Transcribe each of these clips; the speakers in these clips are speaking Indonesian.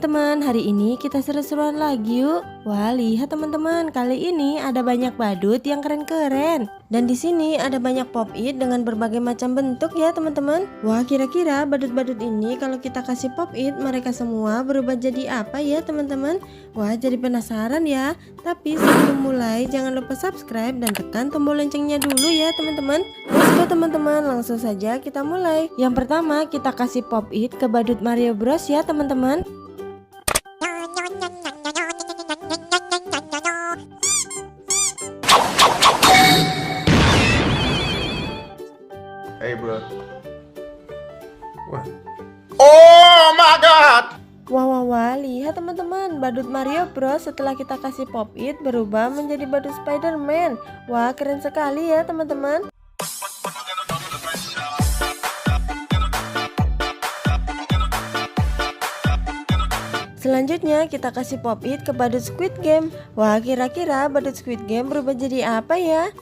teman-teman, hari ini kita seru-seruan lagi yuk. Wah, lihat teman-teman, kali ini ada banyak badut yang keren-keren. Dan di sini ada banyak pop-it dengan berbagai macam bentuk ya teman-teman. Wah, kira-kira badut-badut ini kalau kita kasih pop-it, mereka semua berubah jadi apa ya teman-teman? Wah, jadi penasaran ya. Tapi sebelum mulai, jangan lupa subscribe dan tekan tombol loncengnya dulu ya teman-teman. Let's go teman-teman, langsung saja kita mulai. Yang pertama, kita kasih pop-it ke badut Mario Bros ya teman-teman. Hey bro. What? Oh my god. Wah, lihat teman-teman, badut Mario Bros setelah kita kasih pop-it berubah menjadi badut Spider-Man. Wah, keren sekali ya teman-teman. Selanjutnya kita kasih pop-it ke badut Squid Game. Wah, kira-kira badut Squid Game berubah jadi apa ya?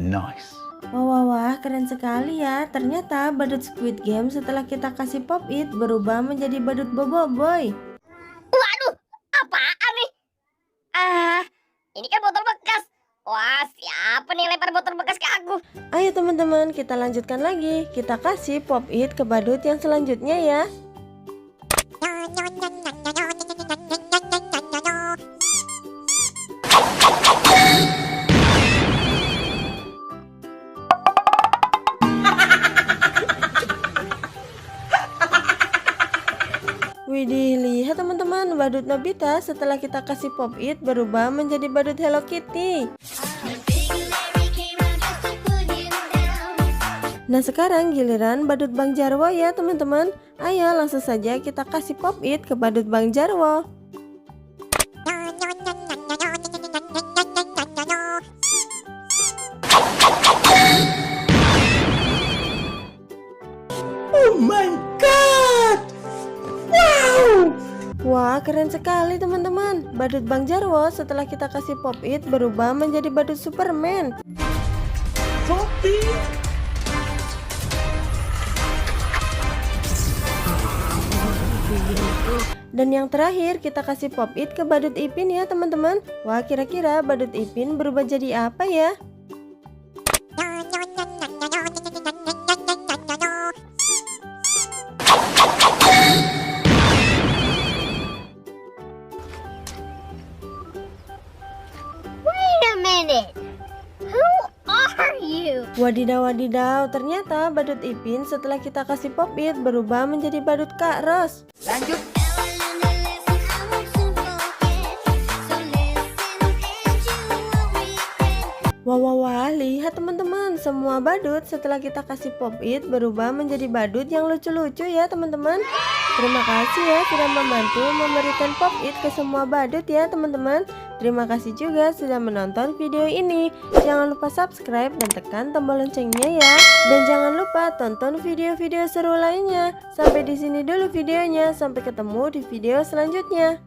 Nice. Wah, keren sekali ya. Ternyata badut Squid Game setelah kita kasih pop-it berubah menjadi badut Boboiboy. Waduh, apaan nih? Ini kan botol bekas. Wah, siapa nih lempar botol bekas ke aku? Ayo teman-teman, kita lanjutkan lagi. Kita kasih pop-it ke badut yang selanjutnya ya. Widih, lihat teman-teman, badut Nobita setelah kita kasih pop-it berubah menjadi badut Hello Kitty. Nah, sekarang giliran badut Bang Jarwo ya teman-teman. Ayo langsung saja kita kasih pop-it ke badut Bang Jarwo. Oh my god. Wow. Wah, keren sekali teman-teman. Badut Bang Jarwo setelah kita kasih pop-it berubah menjadi badut Superman. Dan yang terakhir kita kasih pop-it ke badut Ipin ya teman-teman. Wah, kira-kira badut Ipin berubah jadi apa ya? Wait a minute. Who are you? Wadidaw, ternyata badut Ipin setelah kita kasih pop-it berubah menjadi badut Kak Ros. Wah, lihat teman-teman, semua badut setelah kita kasih pop-it berubah menjadi badut yang lucu-lucu ya teman-teman. Terima kasih ya sudah membantu memberikan pop-it ke semua badut ya teman-teman. Terima kasih juga sudah menonton video ini. Jangan lupa subscribe dan tekan tombol loncengnya ya. Dan jangan lupa tonton video-video seru lainnya. Sampai di sini dulu videonya. Sampai ketemu di video selanjutnya.